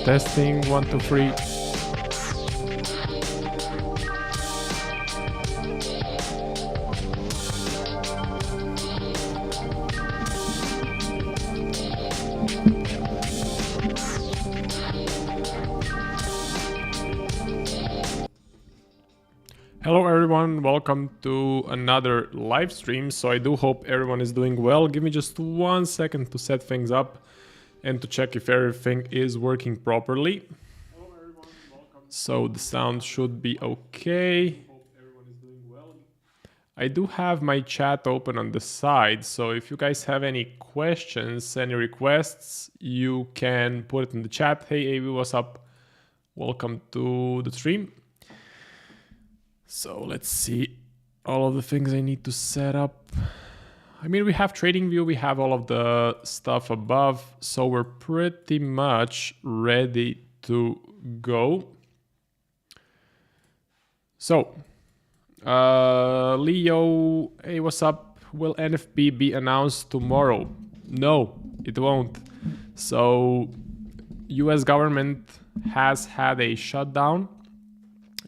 Testing 1, 2, 3. Hello everyone, welcome to another live stream. So I do hope everyone is doing well. Give me just 1 second to set things up and to check if everything is working properly. Hello everyone, welcome. So the sound should be okay. Hope everyone is doing well. I do have my chat open on the side, so if you guys have any questions, any requests, you can put it in the chat. Hey Avi, what's up? Welcome to the stream. So let's see all of the things I need to set up. I mean, we have TradingView, we have all of the stuff above, so we're pretty much ready to go. So, Leo, hey, what's up? Will NFP be announced tomorrow? No, it won't. So, US government has had a shutdown.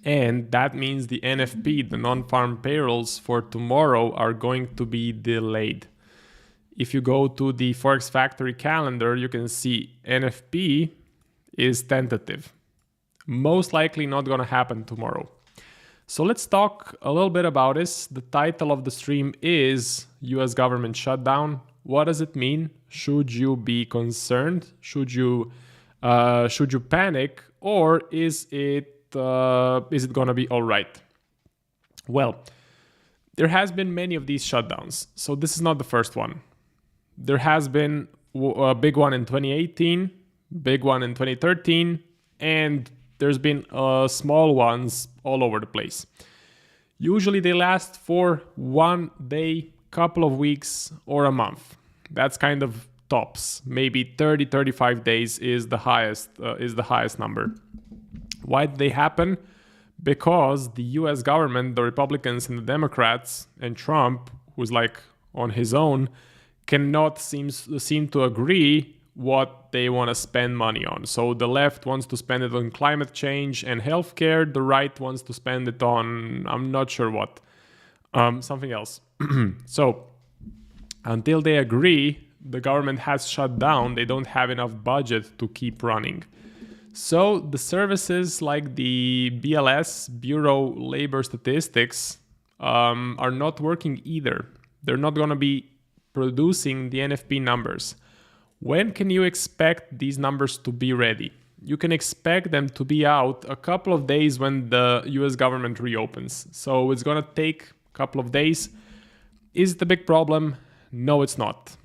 And that means the NFP, the non-farm payrolls for tomorrow, are going to be delayed. If you go to the Forex Factory calendar, you can see NFP is tentative. Most likely not going to happen tomorrow. So let's talk a little bit about this. The title of the stream is US government shutdown. What does it mean? Should you be concerned? Should you panic? Or is it gonna be all right? Well, there has been many of these shutdowns, so this is not the first one. There has been a big one in 2018, big one in 2013, and there's been small ones all over the place. Usually they last for 1 day, couple of weeks, or a month. That's kind of tops. Maybe 30-35 days is the highest number. Why did they happen? Because the US government, the Republicans and the Democrats, and Trump, who's like on his own, cannot seem to agree what they want to spend money on. So the left wants to spend it on climate change and healthcare. The right wants to spend it on, I'm not sure what, something else. So until they agree, the government has shut down. They don't have enough budget to keep running. So the services like the BLS, Bureau Labor Statistics, are not working either. They're not going to be producing the NFP numbers. When can you expect these numbers to be ready? You can expect them to be out a couple of days when the US government reopens. So it's going to take a couple of days. Is it a big problem? No, it's not.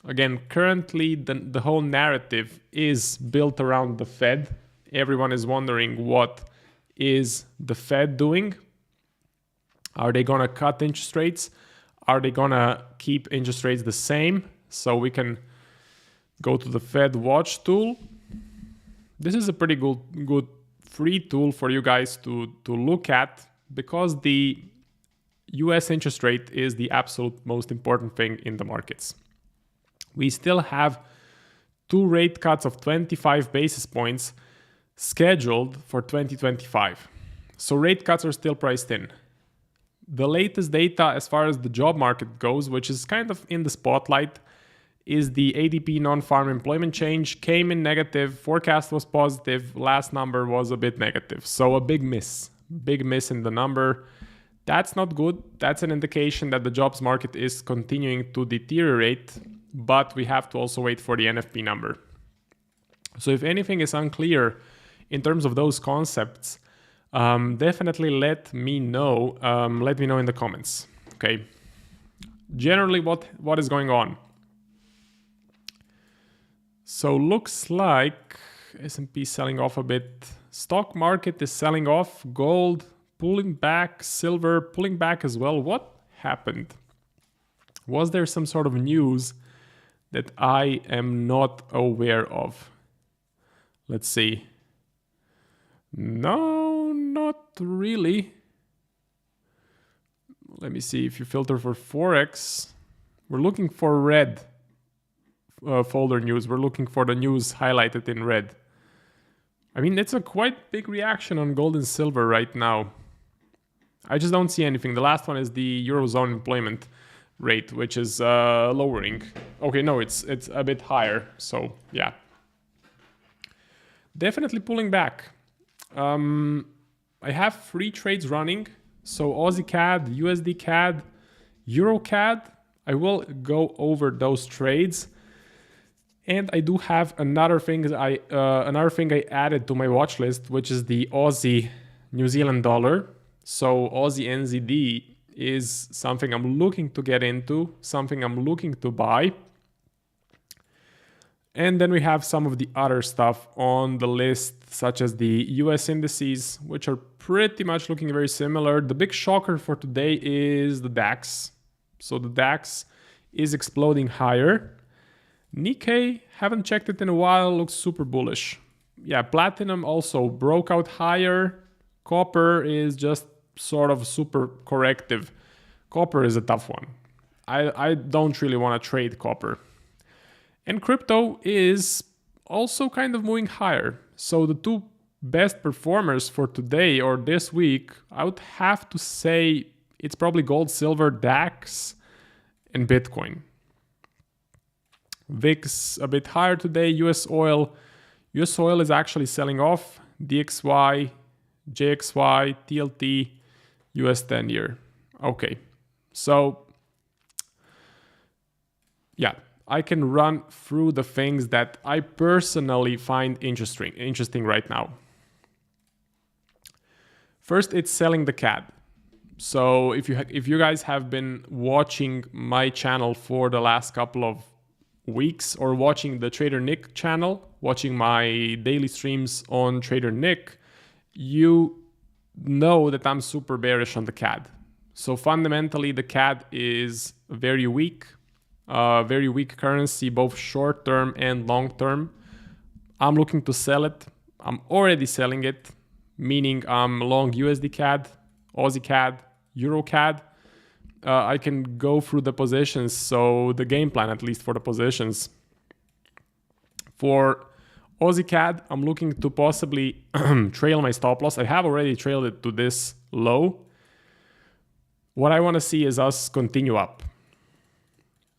Again, currently the whole narrative is built around the Fed. Everyone is wondering, what is the Fed doing? Are they going to cut interest rates? Are they going to keep interest rates the same? So we can go to the Fed Watch tool. This is a pretty good free tool for you guys to look at, because the US interest rate is the absolute most important thing in the markets. We still have 2 rate cuts of 25 basis points scheduled for 2025. So rate cuts are still priced in. The latest data as far as the job market goes, which is kind of in the spotlight, is the ADP non-farm employment change. Came in negative, forecast was positive, last number was a bit negative. So a big miss in the number. That's not good. That's an indication that the jobs market is continuing to deteriorate. But we have to also wait for the NFP number. So if anything is unclear in terms of those concepts, definitely let me know. Let me know in the comments. Okay. Generally, what is going on? So looks like S&P selling off a bit. Stock market is selling off. Gold pulling back. Silver pulling back as well. What happened? Was there some sort of news that I am not aware of? Let's see. No, not really. Let me see. If you filter for Forex, we're looking for red folder news. We're looking for the news highlighted in red. I mean, it's a quite big reaction on gold and silver right now. I just don't see anything. The last one is the Eurozone employment rate, which is lowering. Okay, no, it's a bit higher. So yeah, definitely pulling back. I have 3 trades running. So Aussie CAD, USD CAD, Euro CAD. I will go over those trades. And I do have another thing I added to my watch list, which is the Aussie New Zealand dollar. So Aussie NZD is something I'm looking to get into, something I'm looking to buy. And then we have some of the other stuff on the list, such as the US indices, which are pretty much looking very similar. The big shocker for today is the DAX. So the DAX is exploding higher. Nikkei, haven't checked it in a while, looks super bullish. Yeah, platinum also broke out higher. Copper is just sort of super corrective. Copper is a tough one. I don't really want to trade copper. And crypto is also kind of moving higher. So the 2 best performers for today or this week, I would have to say it's probably gold, silver, DAX, and Bitcoin. VIX a bit higher today. US oil is actually selling off. DXY, JXY, TLT, US 10-year. Okay, so yeah, I can run through the things that I personally find interesting right now. First, it's selling the CAD. So if you guys have been watching my channel for the last couple of weeks or watching the Trader Nick channel, watching my daily streams on Trader Nick, you know that I'm super bearish on the CAD. So fundamentally, the CAD is very weak currency, both short term and long term. I'm looking to sell it. I'm already selling it, meaning I'm long USD CAD, Aussie CAD, Euro CAD. I can go through the positions, so the game plan at least for the positions. For Aussie CAD, I'm looking to possibly trail my stop loss. I have already trailed it to this low. What I want to see is us continue up.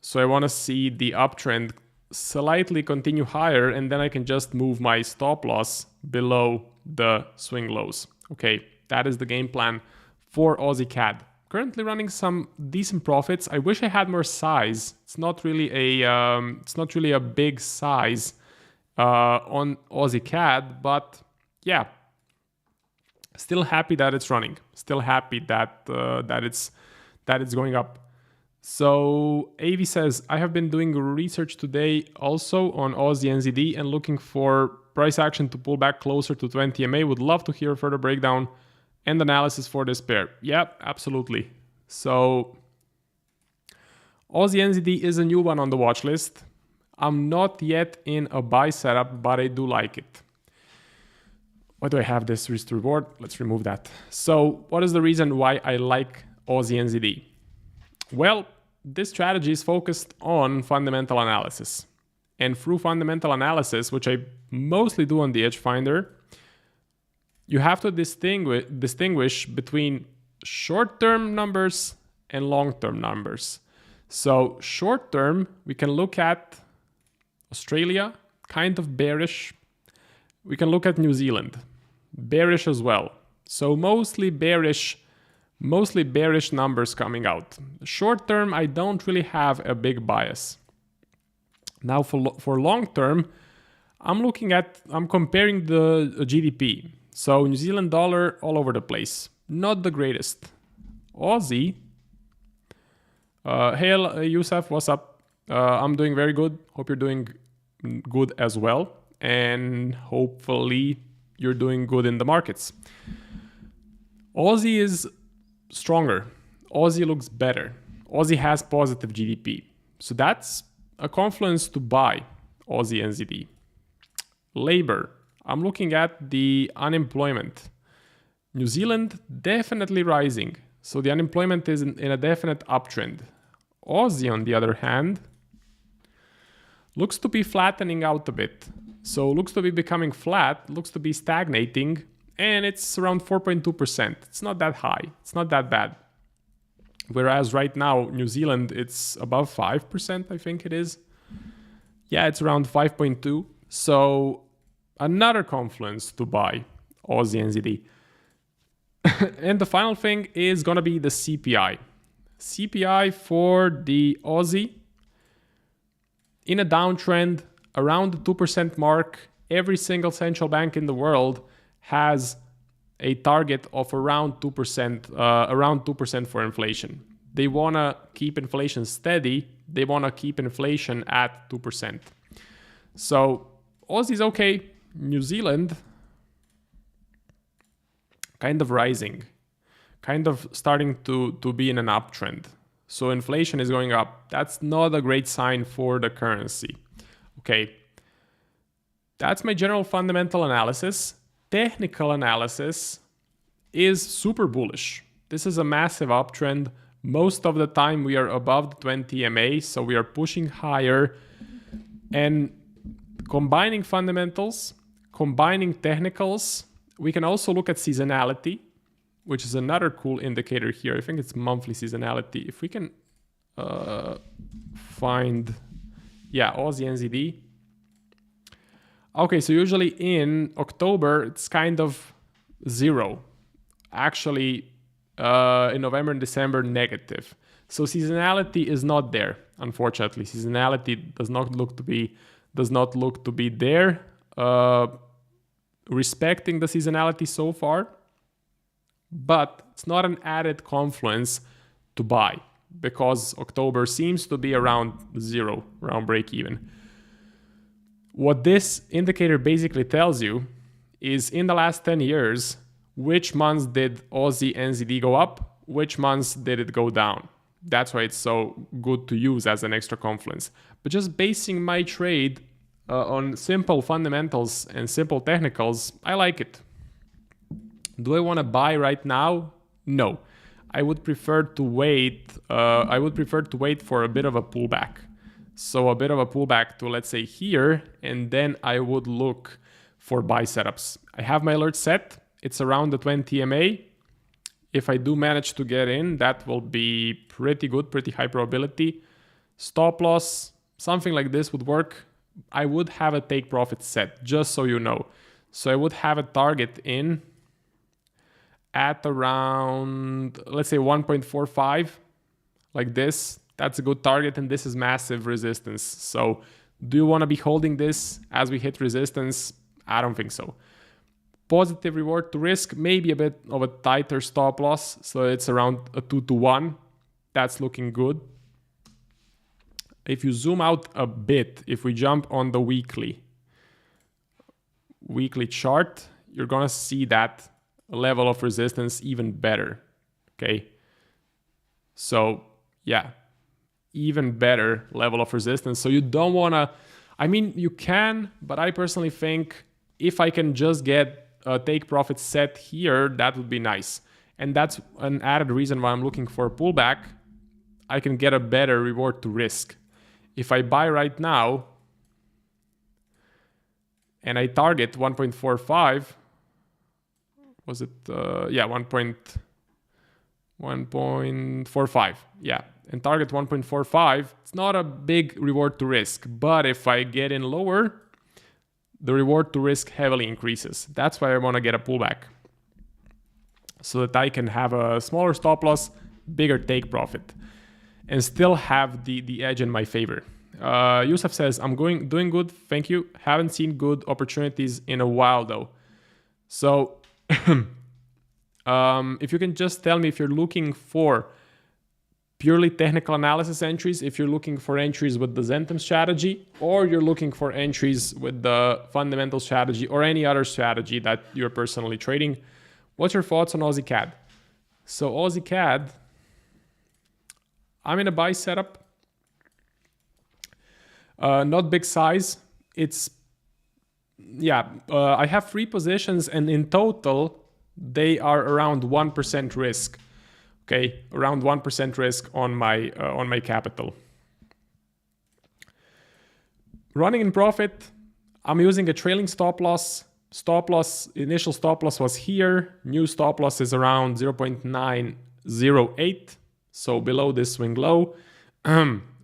So I want to see the uptrend slightly continue higher, and then I can just move my stop loss below the swing lows. Okay, that is the game plan for Aussie CAD. Currently running some decent profits. I wish I had more size. It's not really a big size on Aussie CAD, but yeah, still happy that it's running. Still happy that it's going up. So AV says, I have been doing research today also on Aussie NZD and looking for price action to pull back closer to 20 MA. Would love to hear a further breakdown and analysis for this pair. Yep, absolutely. So Aussie NZD is a new one on the watch list. I'm not yet in a buy setup, but I do like it. Why do I have this risk to reward? Let's remove that. So what is the reason why I like Aussie NZD? Well, this strategy is focused on fundamental analysis. And through fundamental analysis, which I mostly do on the Edge Finder, you have to distinguish between short-term numbers and long-term numbers. So short-term, we can look at Australia, kind of bearish. We can look at New Zealand, bearish as well. So mostly bearish numbers coming out. Short-term, I don't really have a big bias. Now for long-term, I'm comparing the GDP. So New Zealand dollar all over the place. Not the greatest. Aussie. Hey Yusuf, what's up? I'm doing very good. Hope you're doing good as well. And hopefully you're doing good in the markets. Aussie is stronger. Aussie looks better. Aussie has positive GDP. So that's a confluence to buy Aussie NZD. Labor. I'm looking at the unemployment. New Zealand definitely rising. So the unemployment is in a definite uptrend. Aussie, on the other hand, looks to be flattening out a bit. So looks to be becoming flat, looks to be stagnating, and it's around 4.2%. It's not that high, it's not that bad. Whereas right now, New Zealand, it's above 5%, I think it is. Yeah, it's around 5.2. So another confluence to buy Aussie NZD. And the final thing is gonna be the CPI. CPI for the Aussie in a downtrend around the 2% mark. Every single central bank in the world has a target of around 2% for inflation. They want to keep inflation steady. They want to keep inflation at 2%. So Aussie's okay. New Zealand kind of rising, kind of starting to be in an uptrend. So inflation is going up. That's not a great sign for the currency. Okay. That's my general fundamental analysis. Technical analysis is super bullish. This is a massive uptrend. Most of the time we are above the 20 MA, so we are pushing higher. And combining fundamentals, combining technicals, we can also look at seasonality, which is another cool indicator here. I think it's monthly seasonality. If we can find, yeah, Aussie NZD. Okay, so usually in October, it's kind of zero. Actually, in November and December, negative. So seasonality is not there, unfortunately. Seasonality does not look to be there. Respecting the seasonality so far, but it's not an added confluence to buy because October seems to be around zero, around break even. What this indicator basically tells you is in the last 10 years, which months did Aussie NZD go up? Which months did it go down? That's why it's so good to use as an extra confluence. But just basing my trade on simple fundamentals and simple technicals, I like it. Do I want to buy right now? No. I would prefer to wait. For a bit of a pullback. So a bit of a pullback to, let's say, here, and then I would look for buy setups. I have my alert set. It's around the 20 MA. If I do manage to get in, that will be pretty good, pretty high probability. Stop loss, something like this would work. I would have a take profit set, just so you know. So I would have a target in at around, let's say 1.45, like this. That's a good target, and this is massive resistance. So do you want to be holding this as we hit resistance? I don't think so. Positive reward to risk, maybe a bit of a tighter stop loss. So it's around a 2-to-1. That's looking good. If you zoom out a bit, if we jump on the weekly chart, you're going to see that level of resistance even better. Okay. So yeah, even better level of resistance. So you don't want to, I mean, you can, but I personally think if I can just get a take profit set here, that would be nice. And that's an added reason why I'm looking for a pullback. I can get a better reward to risk. If I buy right now and I target 1.45, was it, yeah, 1.45, yeah, and target 1.45, it's not a big reward to risk, but if I get in lower, the reward to risk heavily increases. That's why I want to get a pullback, so that I can have a smaller stop loss, bigger take profit, and still have the edge in my favor. Yusuf says, I'm doing good, thank you. Haven't seen good opportunities in a while though. So if you can just tell me if you're looking for purely technical analysis entries, if you're looking for entries with the Zentum strategy, or you're looking for entries with the fundamental strategy or any other strategy that you're personally trading. What's your thoughts on Aussie CAD? So Aussie CAD, I'm in a buy setup. Not big size. It's, yeah, I have 3 positions, and in total, they are around 1% risk. Okay, around 1% risk on my capital. Running in profit, I'm using a trailing stop loss. Initial stop loss was here. New stop loss is around 0.908. So below this swing low.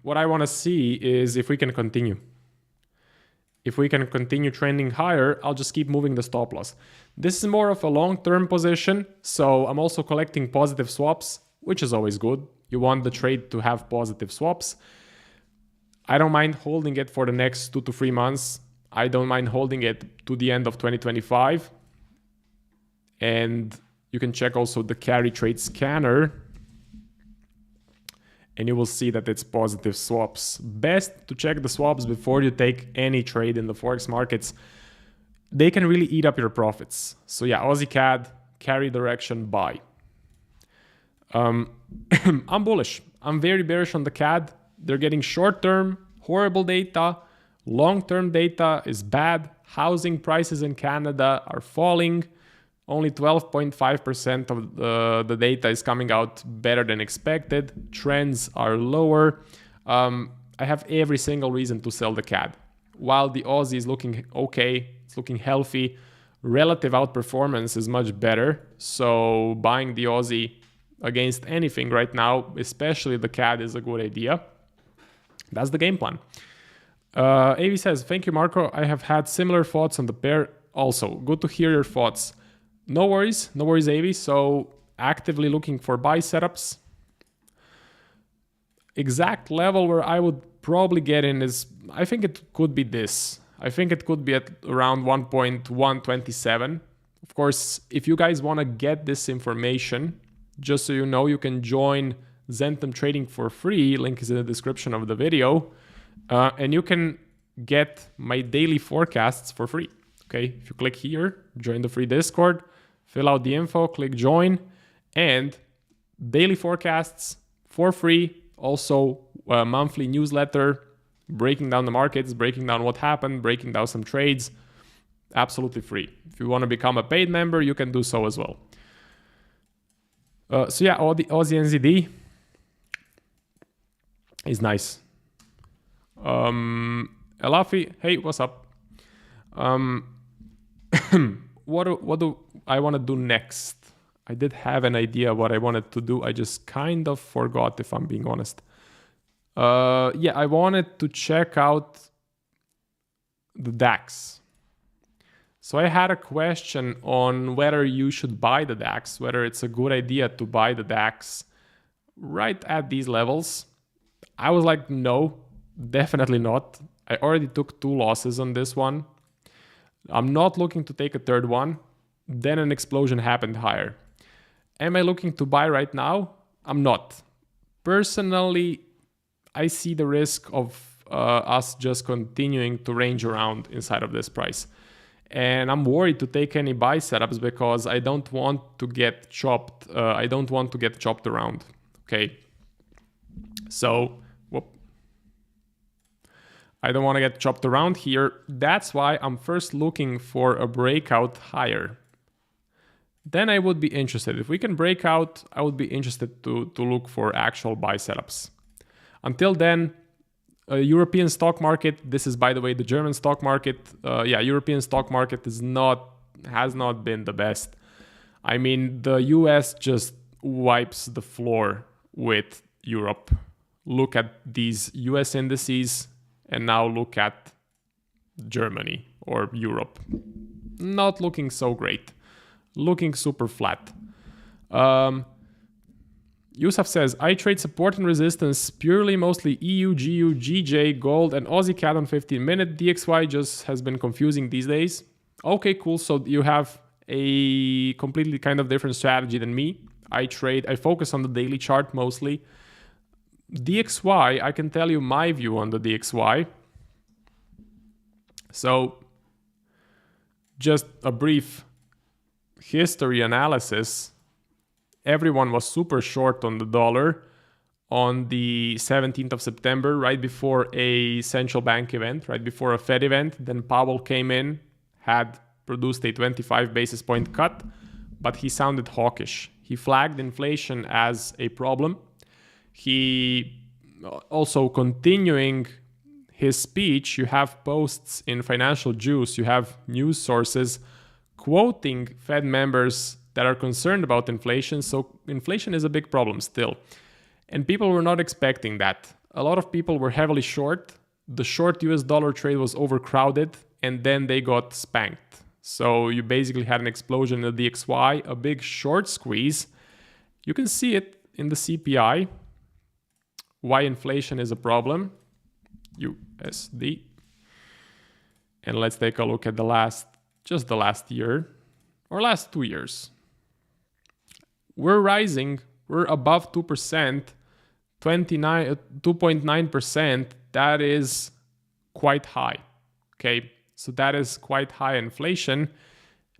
What I want to see is if we can continue. If we can continue trending higher, I'll just keep moving the stop loss. This is more of a long-term position, so I'm also collecting positive swaps, which is always good. You want the trade to have positive swaps. I don't mind holding it for the next 2 to 3 months. I don't mind holding it to the end of 2025. And you can check also the carry trade scanner. And you will see that it's positive swaps. Best to check the swaps before you take any trade in the Forex markets. They can really eat up your profits. So yeah, Aussie CAD, carry direction, buy. I'm bullish. I'm very bearish on the CAD. They're getting short-term, horrible data. Long-term data is bad. Housing prices in Canada are falling. Only 12.5% of the data is coming out better than expected. Trends are lower. I have every single reason to sell the CAD. While the Aussie is looking okay, it's looking healthy, relative outperformance is much better. So buying the Aussie against anything right now, especially the CAD, is a good idea. That's the game plan. AV says, thank you, Marco. I have had similar thoughts on the pair also. Good to hear your thoughts. No worries, AV. So actively looking for buy setups. Exact level where I would probably get in is, I think it could be this. I think it could be at around 1.127. Of course, if you guys want to get this information, just so you know, you can join Zentum Trading for free. Link is in the description of the video. And you can get my daily forecasts for free. Okay, if you click here, join the free Discord, fill out the info, click join, and daily forecasts for free. Also a monthly newsletter, breaking down the markets, breaking down what happened, breaking down some trades, absolutely free. If you want to become a paid member, you can do so as well. So yeah, all the Aussie NZD is nice. Elafi, hey, what's up? What do I want to do next? I did have an idea what I wanted to do. I just kind of forgot, if I'm being honest. Yeah, I wanted to check out the DAX. So I had a question on whether you should buy the DAX, whether it's a good idea to buy the DAX right at these levels. I was like, no, definitely not. I already took 2 losses on this one. I'm not looking to take a third one. Then an explosion happened higher. Am I looking to buy right now? I'm not. Personally, I see the risk of us just continuing to range around inside of this price. And I'm worried to take any buy setups because I don't want to get chopped. I don't want to get chopped around. Okay. So, I don't want to get chopped around here. That's why I'm first looking for a breakout higher. Then I would be interested. If we can break out, I would be interested to look for actual buy setups. Until then, European stock market, this is, by the way, the German stock market. European stock market has not been the best. I mean, the US just wipes the floor with Europe. Look at these US indices and now look at Germany or Europe. Not looking so great. Looking super flat. Yusuf says, I trade support and resistance purely mostly EU, GU, GJ, gold, and Aussie CAD on 15-minute. DXY just has been confusing these days. Okay, cool. So you have a completely kind of different strategy than me. I focus on the daily chart mostly. DXY, I can tell you my view on the DXY. So just a brief history analysis. Everyone was super short on the dollar on the 17th of September, right before a central bank event, right before a Fed event. Then Powell came in, had produced a 25 basis point cut, but he sounded hawkish. He flagged inflation as a problem. He also continuing his speech, you have posts in Financial Juice, you have news sources quoting Fed members that are concerned about inflation. So inflation is a big problem still. And people were not expecting that. A lot of people were heavily short. The short US dollar trade was overcrowded, and then they got spanked. So you basically had an explosion in the DXY, a big short squeeze. You can see it in the CPI, why inflation is a problem. USD. And let's take a look at the last year or last 2 years. We're rising, we're above 2%, 2.9%. That is quite high. Okay, so that is quite high inflation.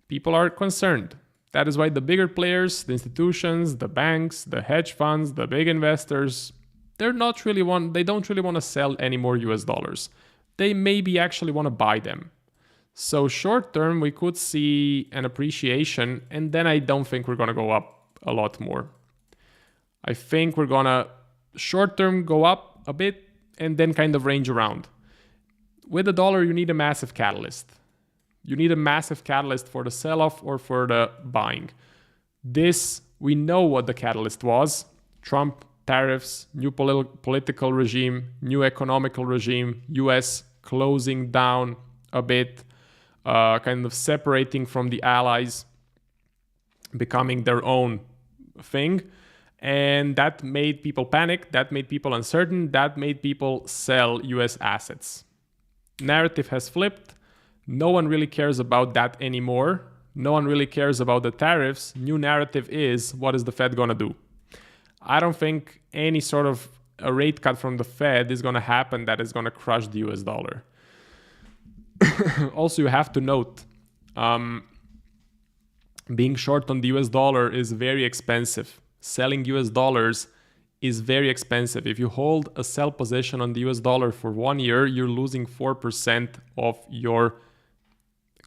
People are concerned. That is why the bigger players, the institutions, the banks, the hedge funds, the big investors, they don't really want to sell any more US dollars. They maybe actually want to buy them. So short term, we could see an appreciation, and then I don't think we're going to go up a lot more. I think we're going to short term go up a bit and then kind of range around. With the dollar, you need a massive catalyst. You need a massive catalyst for the sell-off or for the buying. This, we know what the catalyst was. Trump, tariffs, new political regime, new economical regime, US closing down a bit, kind of separating from the allies, becoming their own thing. And that made people panic, that made people uncertain, that made people sell US assets. Narrative has flipped. No one really cares about that anymore. No one really cares about the tariffs. New narrative is, what is the Fed gonna do? I don't think any sort of a rate cut from the Fed is gonna happen that is gonna crush the US dollar. Also, you have to note, being short on the US dollar is very expensive. Selling US dollars is very expensive. If you hold a sell position on the US dollar for 1 year, you're losing 4% of your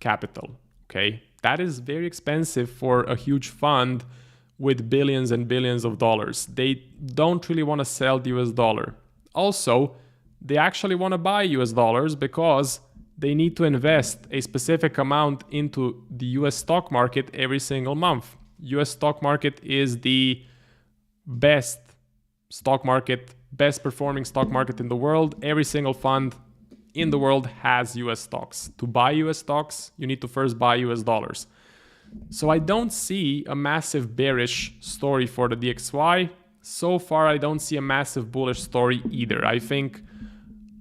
capital. Okay, that is very expensive for a huge fund with billions and billions of dollars. They don't really want to sell the US dollar. Also, they actually want to buy US dollars because they need to invest a specific amount into the US stock market every single month. US stock market is the best stock market, best performing stock market in the world. Every single fund in the world has US stocks. To buy US stocks, you need to first buy US dollars. So I don't see a massive bearish story for the DXY. So far, I don't see a massive bullish story either. I think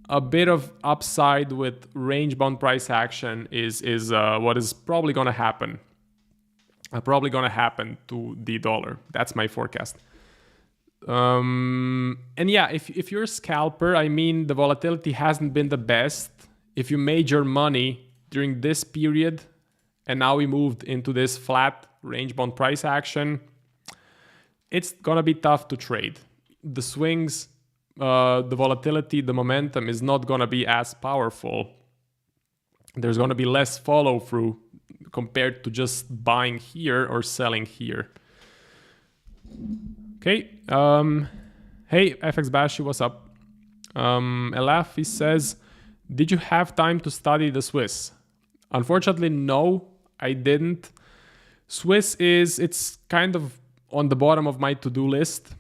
a bit of upside with range-bound price action is what is probably going to happen. Probably going to happen to the dollar. That's my forecast. And yeah, if you're a scalper, I mean, the volatility hasn't been the best. If you made your money during this period and now we moved into this flat range-bound price action, it's going to be tough to trade. The swings, the volatility, the momentum is not going to be as powerful. There's going to be less follow through compared to just buying here or selling here. Okay. Hey, FX Bashi, what's up? Elafi says, did you have time to study the Swiss? Unfortunately, no, I didn't. Swiss it's kind of on the bottom of my to-do list.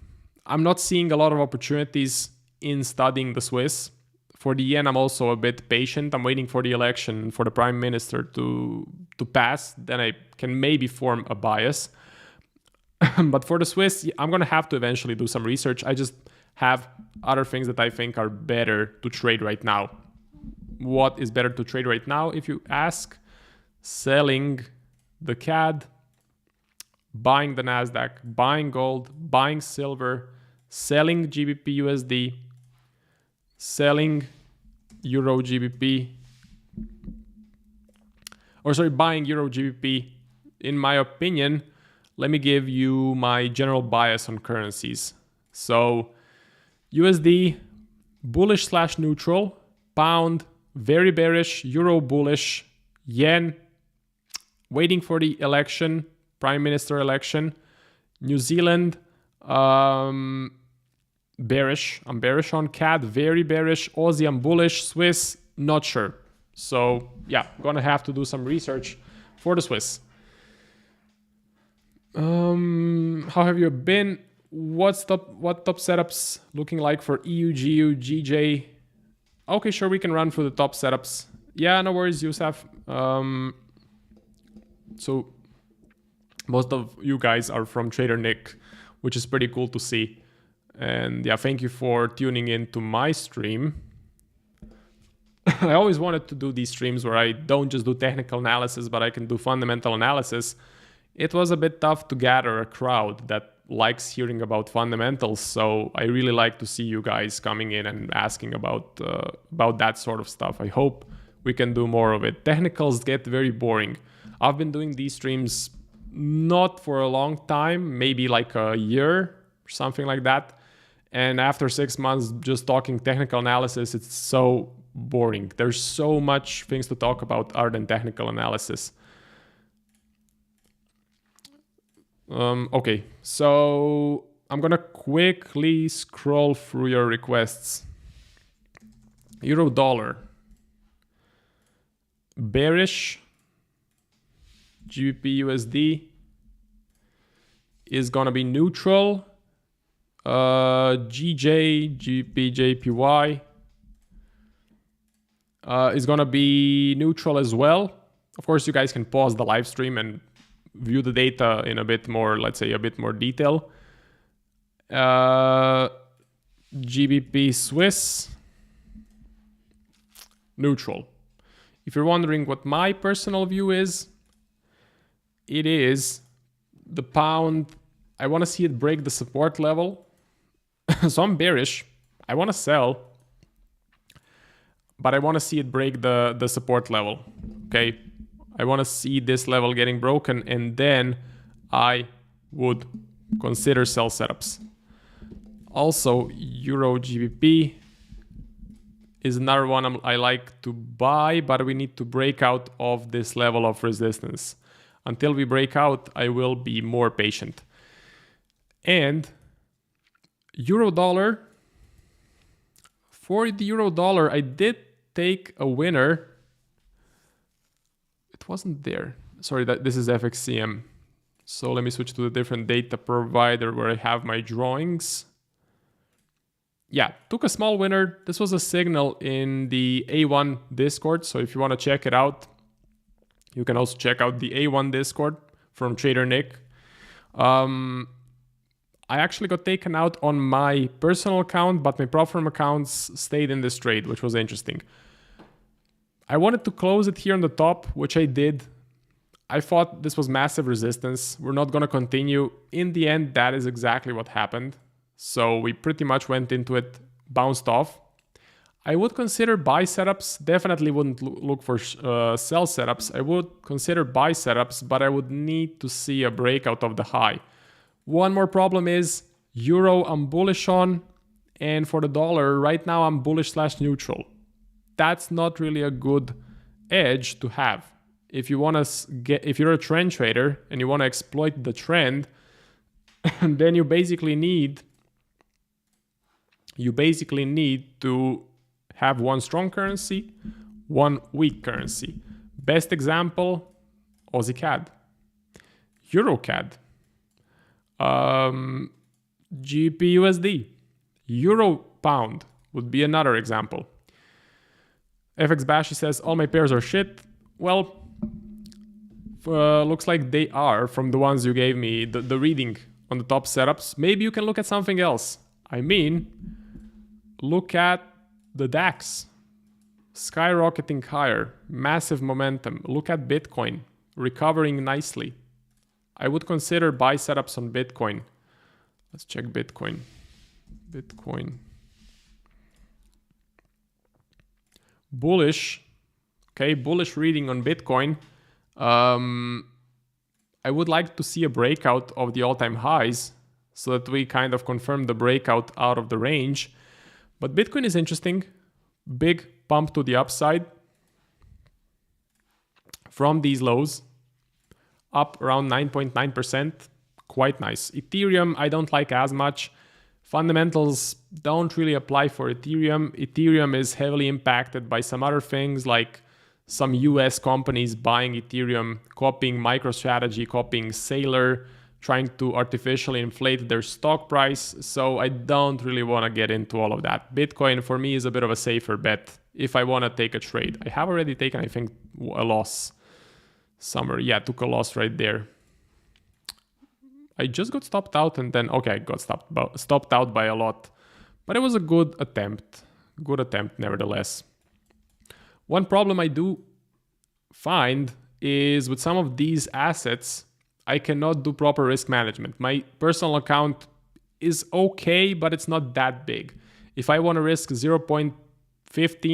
I'm not seeing a lot of opportunities in studying the Swiss. For the yen, I'm also a bit patient. I'm waiting for the election for the prime minister to pass. Then I can maybe form a bias. But for the Swiss, I'm going to have to eventually do some research. I just have other things that I think are better to trade right now. What is better to trade right now? If you ask, selling the CAD, buying the NASDAQ, buying gold, buying silver, selling GBP USD, selling Euro GBP, buying Euro GBP. In my opinion, let me give you my general bias on currencies. So USD, bullish / neutral, pound, very bearish, euro bullish, yen, waiting for the election, prime minister election, New Zealand, bearish. I'm bearish on CAD, very bearish. Aussie, I'm bullish. Swiss, not sure. So yeah, gonna have to do some research for the Swiss. How have you been? What top setups looking like for EU, GU, GJ? Okay, sure, we can run through the top setups. Yeah, no worries, Yusuf. So most of you guys are from Trader Nick, which is pretty cool to see. And yeah, thank you for tuning in to my stream. I always wanted to do these streams where I don't just do technical analysis, but I can do fundamental analysis. It was a bit tough to gather a crowd that likes hearing about fundamentals, so I really like to see you guys coming in and asking about that sort of stuff. I hope we can do more of it. Technicals get very boring. I've been doing these streams not for a long time, maybe like a year or something like that. And after 6 months just talking technical analysis, it's so boring. There's so much things to talk about other than technical analysis. Okay, so I'm gonna quickly scroll through your requests. Euro dollar. Bearish. GBP USD is gonna be neutral. GJ, GBP JPY is gonna be neutral as well. Of course, you guys can pause the live stream and view the data in a bit more, let's say, a bit more detail. GBP Swiss, neutral. If you're wondering what my personal view is, it is the pound. I want to see it break the support level. So I'm bearish. I want to sell, but I want to see it break the support level. Okay. I want to see this level getting broken, and then I would consider sell setups. Also, Euro GBP is another one I like to buy, but we need to break out of this level of resistance. Until we break out, I will be more patient. And Euro dollar, for the Euro dollar, I did take a winner. It wasn't there. Sorry, this is FXCM. So let me switch to the different data provider where I have my drawings. Yeah, took a small winner. This was a signal in the A1 Discord. So if you want to check it out, you can also check out the A1 Discord from Trader Nick. I actually got taken out on my personal account, but my prop firm accounts stayed in this trade, which was interesting. I wanted to close it here on the top, which I did. I thought this was massive resistance. We're not going to continue. In the end, that is exactly what happened. So we pretty much went into it, bounced off. I would consider buy setups. Definitely wouldn't look for sell setups. I would consider buy setups, but I would need to see a breakout of the high. One more problem is Euro I'm bullish on, and for the dollar, right now I'm bullish/neutral. That's not really a good edge to have. If you want to if you're a trend trader and you want to exploit the trend, then you basically need to have one strong currency, one weak currency. Best example, Aussie CAD, Euro CAD, GBP USD, Euro Pound would be another example. FX Bashi says, all my pairs are shit. Well, looks like they are from the ones you gave me, the reading on the top setups. Maybe you can look at something else. I mean, look at the DAX. Skyrocketing higher, massive momentum. Look at Bitcoin, recovering nicely. I would consider buy setups on Bitcoin. Let's check Bitcoin. Bullish. Okay, bullish reading on Bitcoin. I would like to see a breakout of the all-time highs so that we kind of confirm the breakout out of the range. But Bitcoin is interesting. Big pump to the upside from these lows, up around 9.9%. Quite nice. Ethereum, I don't like as much. Fundamentals don't really apply for Ethereum. Ethereum is heavily impacted by some other things, like some US companies buying Ethereum, copying MicroStrategy, copying Sailor, trying to artificially inflate their stock price. So I don't really want to get into all of that. Bitcoin for me is a bit of a safer bet if I want to take a trade. I have already taken, I think, a loss somewhere. Yeah, took a loss right there. I just got stopped out and then, okay, I got stopped out by a lot. But it was a good attempt. Good attempt, nevertheless. One problem I do find is with some of these assets, I cannot do proper risk management. My personal account is okay, but it's not that big. If I want to risk 0.15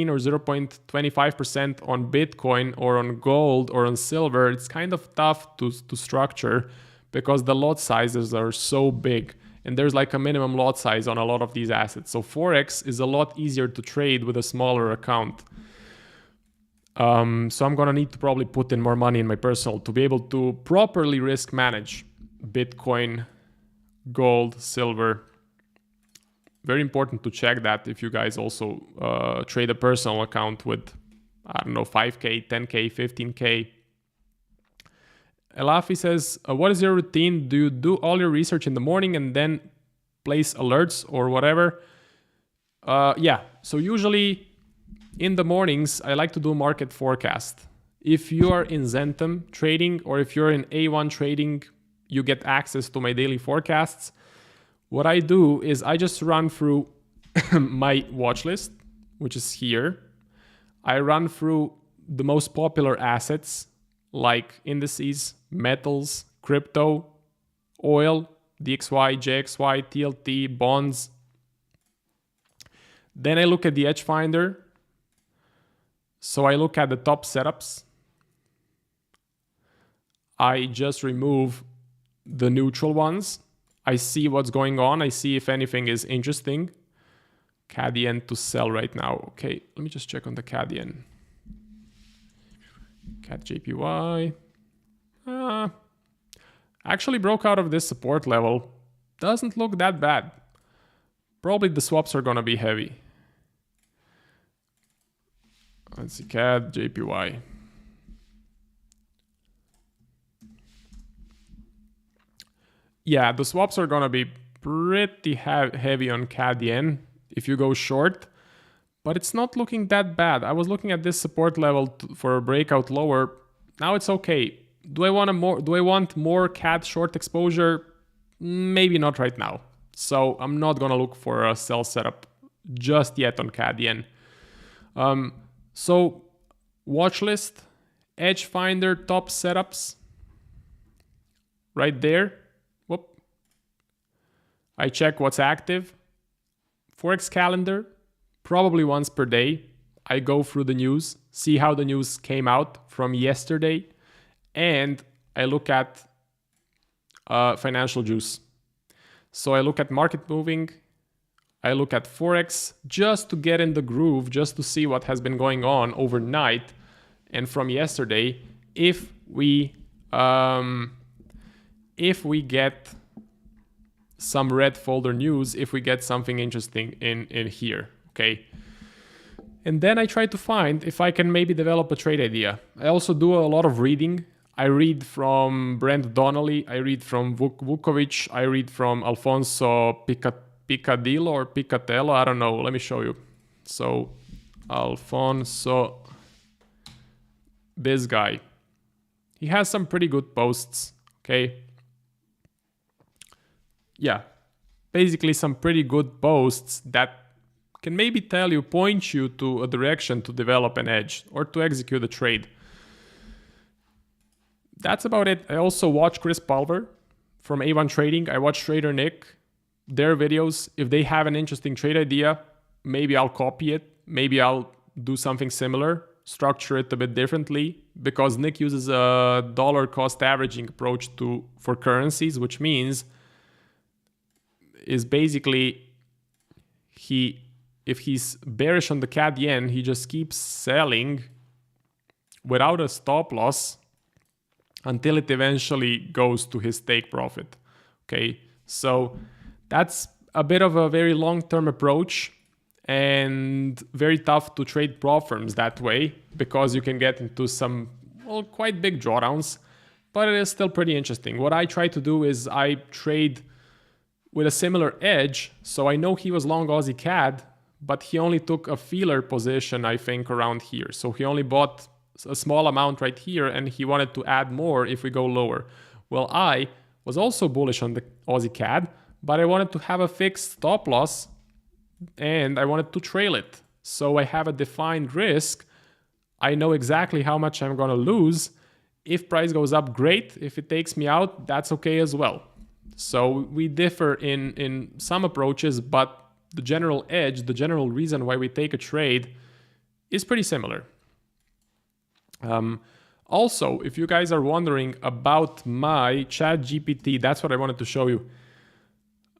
or 0.25% on Bitcoin or on gold or on silver, it's kind of tough to structure because the lot sizes are so big and there's like a minimum lot size on a lot of these assets. So Forex is a lot easier to trade with a smaller account. So I'm gonna need to probably put in more money in my personal to be able to properly risk manage Bitcoin, gold, silver. Very important to check that if you guys also trade a personal account with, I don't know, 5K, 10K, 15K. Elafi says, what is your routine? Do you do all your research in the morning and then place alerts or whatever? Yeah, so usually in the mornings, I like to do market forecast. If you are in Zentum trading or if you're in A1 trading, you get access to my daily forecasts. What I do is I just run through my watch list, which is here. I run through the most popular assets like indices, metals, crypto, oil, DXY, JXY, TLT, bonds. Then I look at the Edge Finder. So I look at the top setups. I just remove the neutral ones. I see what's going on. I see if anything is interesting. CAD-yen to sell right now. Okay, let me just check on the CAD-yen. CAD JPY. Actually broke out of this support level. Doesn't look that bad. Probably the swaps are gonna be heavy. Let's see, CAD JPY. Yeah, the swaps are gonna be pretty heavy on CAD yen if you go short, but it's not looking that bad. I was looking at this support level for a breakout lower. Now it's okay. Do I want more CAD short exposure? Maybe not right now. So I'm not gonna look for a sell setup just yet on CAD yen. So watch list, Edge Finder, top setups, right there. Whoop. I check what's active. Forex calendar, probably once per day. I go through the news, see how the news came out from yesterday, and I look at financial juice. So I look at market moving, I look at Forex just to get in the groove, just to see what has been going on overnight and from yesterday. If we get some red folder news, if we get something interesting in here, okay? And then I try to find if I can maybe develop a trade idea. I also do a lot of reading. I read from Brent Donnelly, I read from Vukovic, I read from Alfonso Picadillo or Picatello, I don't know, let me show you. So Alfonso, this guy, he has some pretty good posts, okay? Yeah, basically some pretty good posts that can maybe point you to a direction to develop an edge or to execute a trade. That's about it. I also watch Chris Pulver from A1 Trading. I watch Trader Nick, their videos. If they have an interesting trade idea, maybe I'll copy it. Maybe I'll do something similar, structure it a bit differently, because Nick uses a dollar cost averaging approach for currencies, which means is basically if he's bearish on the CAD yen, he just keeps selling without a stop loss until it eventually goes to his take profit. Okay, so that's a bit of a very long-term approach and very tough to trade prop firms that way because you can get into some, well, quite big drawdowns, but it is still pretty interesting. What I try to do is I trade with a similar edge. So I know he was long Aussie CAD, but he only took a feeler position, I think, around here. So he only bought a small amount right here and he wanted to add more if we go lower. Well, I was also bullish on the Aussie CAD, but I wanted to have a fixed stop loss and I wanted to trail it. So I have a defined risk. I know exactly how much I'm going to lose. If price goes up, great. If it takes me out, that's okay as well. So we differ in some approaches, but the general edge, the general reason why we take a trade is pretty similar. Also, if you guys are wondering about my ChatGPT, that's what I wanted to show you.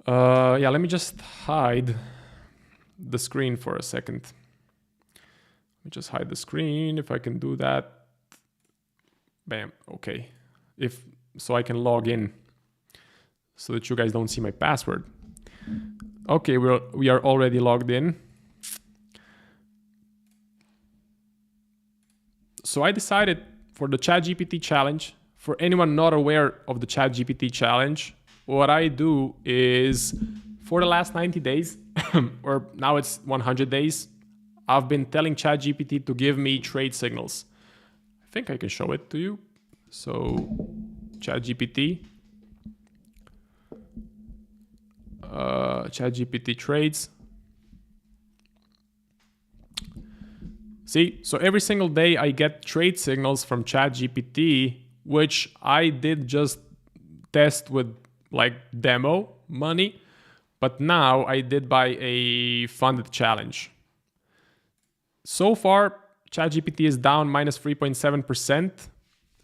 Yeah, let me just hide the screen for a second. Let me just hide the screen if I can do that. Bam, okay. So I can log in so that you guys don't see my password. Okay, we are already logged in. So I decided for the ChatGPT challenge, for anyone not aware of the ChatGPT challenge, what I do is for the last 90 days, or now it's 100 days, I've been telling ChatGPT to give me trade signals. I think I can show it to you. So ChatGPT, ChatGPT trades. See, so every single day I get trade signals from ChatGPT, which I did just test with like demo money, but now I did buy a funded challenge. So far, ChatGPT is down minus 3.7%,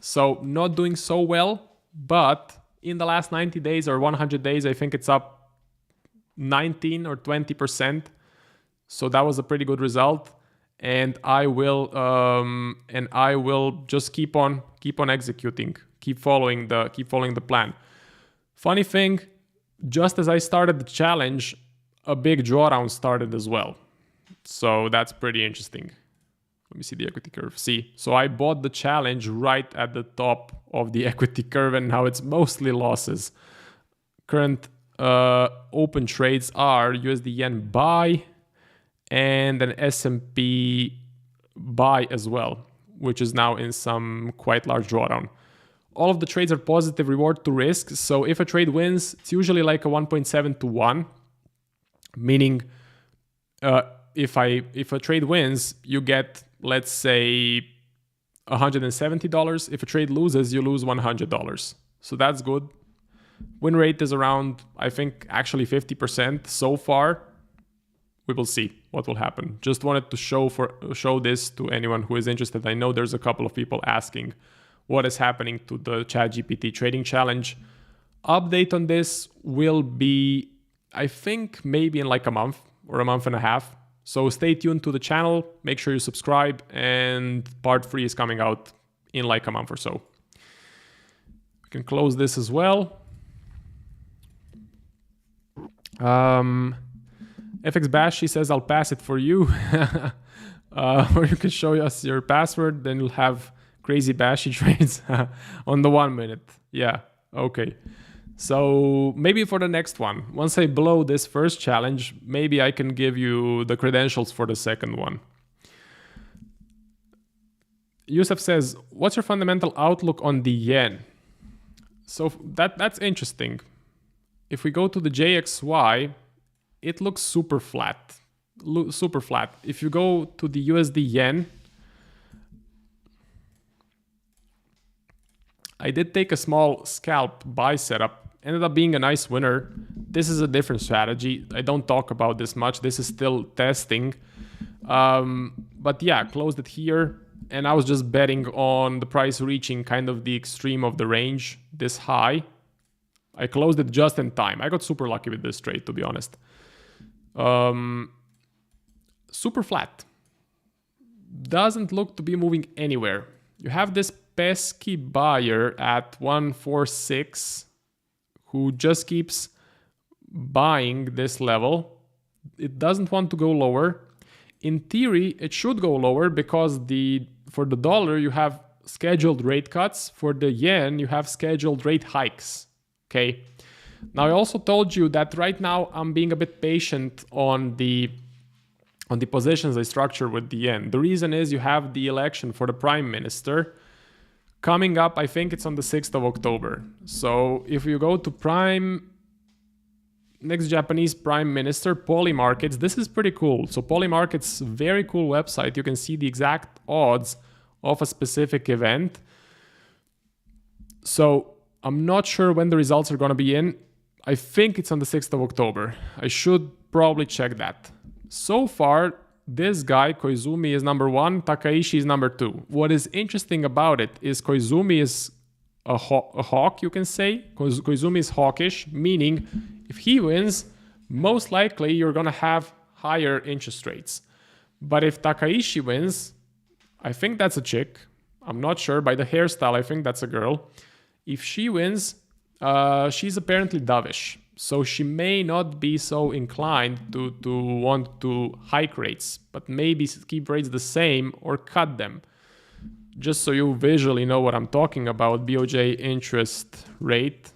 so not doing so well, but in the last 90 days or 100 days, I think it's up 19 or 20%. So that was a pretty good result. And I will just keep on executing, keep following the plan. Funny thing, just as I started the challenge, a big drawdown started as well. So that's pretty interesting. Let me see the equity curve. See, so I bought the challenge right at the top of the equity curve, and now it's mostly losses. Current open trades are USD yen buy and an S&P buy as well, which is now in some quite large drawdown. All of the trades are positive reward to risk. So if a trade wins, it's usually like a 1.7 to 1, meaning if a trade wins, you get, let's say, $170. If a trade loses, you lose $100. So that's good. Win rate is around, I think, actually 50% so far. We will see what will happen. Just wanted to show this to anyone who is interested. I know there's a couple of people asking what is happening to the ChatGPT trading challenge. Update on this will be, I think, maybe in like a month or a month and a half. So stay tuned to the channel. Make sure you subscribe, and part 3 is coming out in like a month or so. We can close this as well. FX Bash, she says, I'll pass it for you. Or you can show us your password, then you'll have crazy bashy trades on the 1 minute. Yeah, okay. So maybe for the next one, once I blow this first challenge, maybe I can give you the credentials for the second one. Yusuf says, what's your fundamental outlook on the yen? So that's interesting. If we go to the JXY, it looks super flat. If you go to the USD yen, I did take a small scalp buy setup. Ended up being a nice winner. This is a different strategy. I don't talk about this much. This is still testing. But yeah, closed it here. And I was just betting on the price reaching kind of the extreme of the range, this high. I closed it just in time. I got super lucky with this trade, to be honest. Super flat. Doesn't look to be moving anywhere. You have this pesky buyer at 146 who just keeps buying this level. It doesn't want to go lower. In theory, it should go lower because for the dollar, you have scheduled rate cuts. For the yen, you have scheduled rate hikes. Okay. Now, I also told you that right now I'm being a bit patient on the positions I structure with the yen. The reason is you have the election for the prime minister coming up. I think it's on the 6th of October. So if you go to next Japanese prime minister, Polymarkets, this is pretty cool. So Polymarkets, very cool website. You can see the exact odds of a specific event. So I'm not sure when the results are going to be in. I think it's on the 6th of October. I should probably check that. So far, this guy, Koizumi, is number 1, Takaishi is number 2. What is interesting about it is Koizumi is a hawk, you can say. Koizumi is hawkish, meaning if he wins, most likely you're going to have higher interest rates. But if Takaishi wins, I think that's a chick. I'm not sure. By the hairstyle, I think that's a girl. If she wins, she's apparently dovish. So she may not be so inclined to want to hike rates, but maybe keep rates the same or cut them. Just so you visually know what I'm talking about, BOJ interest rate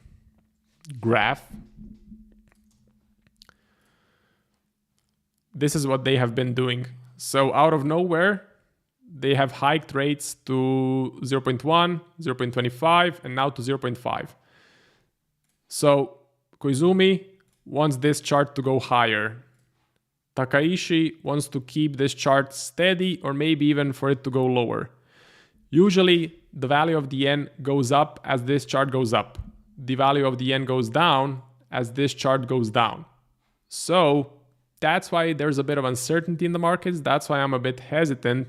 graph. This is what they have been doing. So out of nowhere, they have hiked rates to 0.1, 0.25, and now to 0.5. So Koizumi wants this chart to go higher. Takaishi wants to keep this chart steady or maybe even for it to go lower. Usually, the value of the yen goes up as this chart goes up. The value of the yen goes down as this chart goes down. So that's why there's a bit of uncertainty in the markets. That's why I'm a bit hesitant.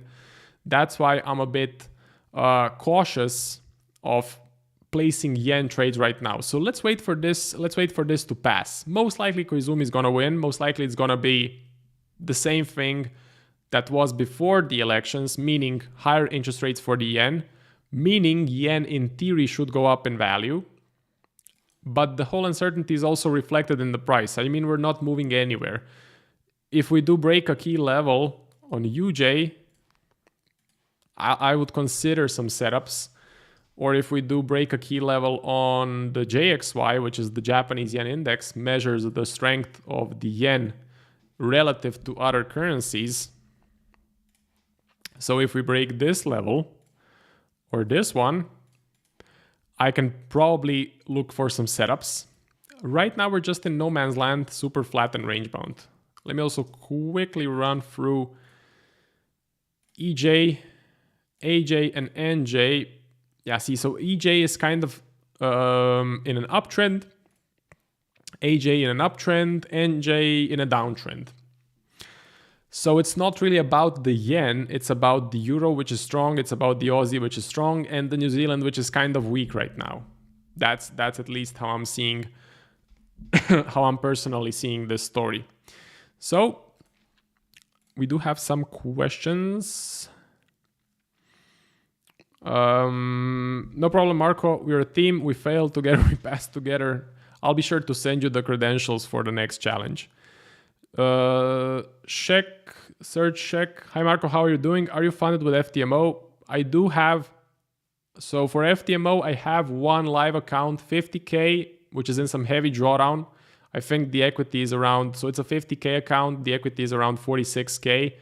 That's why I'm a bit cautious of placing yen trades right now. So let's wait for this. Let's wait for this to pass. Most likely Koizumi is going to win. Most likely it's going to be the same thing that was before the elections, meaning higher interest rates for the yen, meaning yen in theory should go up in value. But the whole uncertainty is also reflected in the price. I mean, we're not moving anywhere. If we do break a key level on UJ, I would consider some setups. Or if we do break a key level on the JXY, which is the Japanese yen index, measures the strength of the yen relative to other currencies. So if we break this level or this one, I can probably look for some setups. Right now, we're just in no man's land, super flat and range bound. Let me also quickly run through EJ, AJ, and NJ. Yeah, see, so EJ is kind of in an uptrend, AJ in an uptrend, NJ in a downtrend. So it's not really about the yen, it's about the euro, which is strong, it's about the Aussie, which is strong, and the New Zealand, which is kind of weak right now. That's at least how I'm seeing, how I'm personally seeing this story. So we do have some questions. No problem, Marco. We're a team. We failed together. We passed together. I'll be sure to send you the credentials for the next challenge. Search check. Hi, Marco. How are you doing? Are you funded with FTMO? I do have. So for FTMO, I have one live account, 50K, which is in some heavy drawdown. I think the equity is around. So it's a 50K account. The equity is around 46K.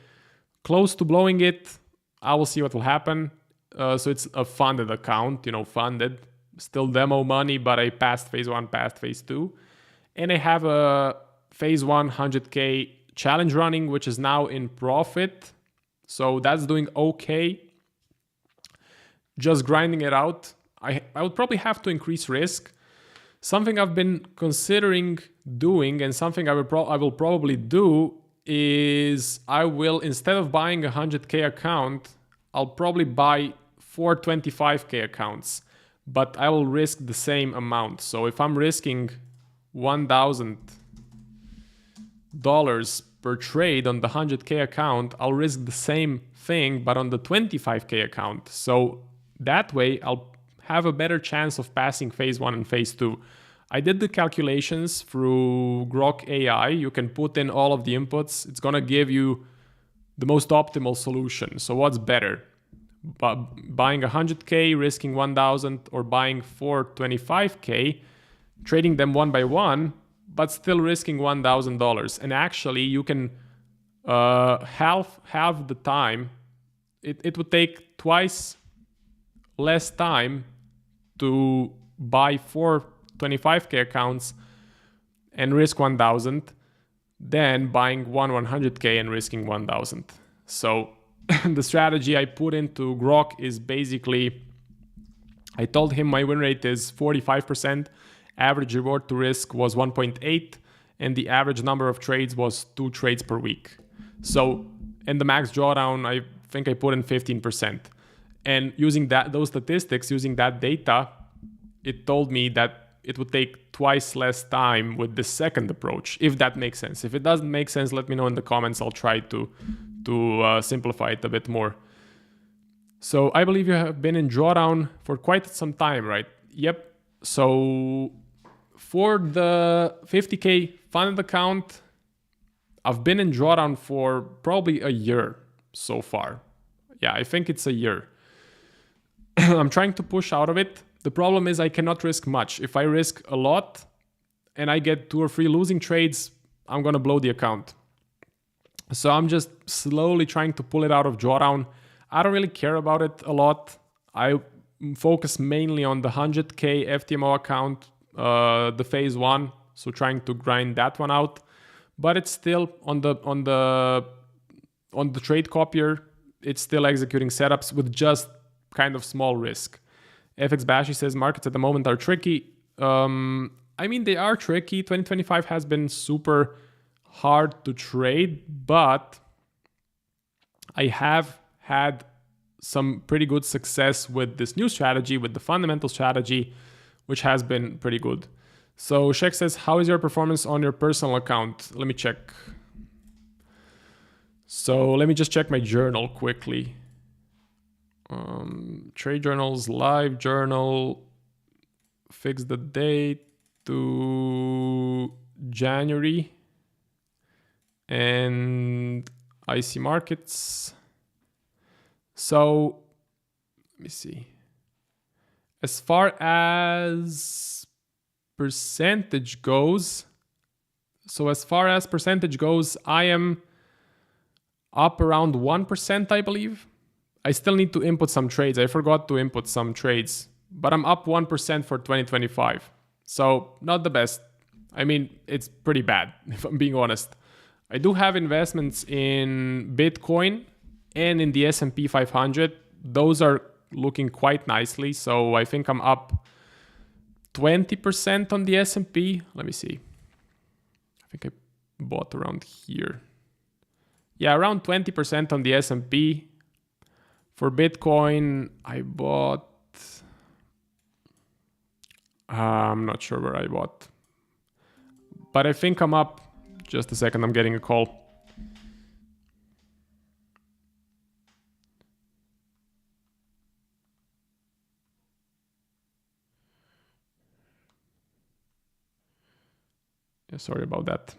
Close to blowing it. I will see what will happen. So it's a funded account, funded, still demo money, but I passed phase 1, passed phase 2. And I have a phase 1 100K challenge running, which is now in profit. So that's doing okay. Just grinding it out. I would probably have to increase risk. Something I've been considering doing and something I will probably do is I will, instead of buying a 100K account, I'll probably buy 4 25K accounts, but I will risk the same amount. So if I'm risking $1,000 per trade on the 100K account, I'll risk the same thing, but on the 25K account. So that way I'll have a better chance of passing phase 1 and phase 2. I did the calculations through Grok AI. You can put in all of the inputs. It's gonna give you the most optimal solution. So what's better? Buying 100K, risking 1,000, or buying 425K, trading them one by one, but still risking $1,000. And actually, you can half the time. It would take twice less time to buy 425K accounts and risk 1,000 than buying 100K and risking 1,000. So the strategy I put into Grok is basically, I told him my win rate is 45%, average reward to risk was 1.8, and the average number of trades was 2 trades per week. So, and the max drawdown, I think I put in 15%. And using those statistics, using that data, it told me that it would take twice less time with the second approach, if that makes sense. If it doesn't make sense, let me know in the comments. I'll try to simplify it a bit more. So I believe you have been in drawdown for quite some time, right? Yep. So for the 50K funded account, I've been in drawdown for probably a year so far. Yeah, I think it's a year. I'm trying to push out of it. The problem is I cannot risk much. If I risk a lot and I get 2 or 3 losing trades, I'm gonna blow the account. So I'm just slowly trying to pull it out of drawdown. I don't really care about it a lot. I focus mainly on the 100K FTMO account, the phase 1. So trying to grind that one out. But it's still on the trade copier. It's still executing setups with just kind of small risk. FX Bashi says markets at the moment are tricky. I mean, they are tricky. 2025 has been super hard to trade, but I have had some pretty good success with this new strategy, with the fundamental strategy, which has been pretty good. So Shek says, how is your performance on your personal account? Let me check. So let me just check my journal quickly. Trade journals, live journal, fix the date to January, and IC markets. So let me see. As far as percentage goes, I am up around 1%, I believe. I still need to input some trades. I forgot to input some trades, but I'm up 1% for 2025. So not the best. I mean, it's pretty bad, if I'm being honest. I do have investments in Bitcoin and in the S&P 500. Those are looking quite nicely. So I think I'm up 20% on the S&P. Let me see. I think I bought around here. Yeah, around 20% on the S&P. For Bitcoin, I bought, I'm not sure where I bought, but I think I'm up. Just a second, I'm getting a call. Yeah, sorry about that.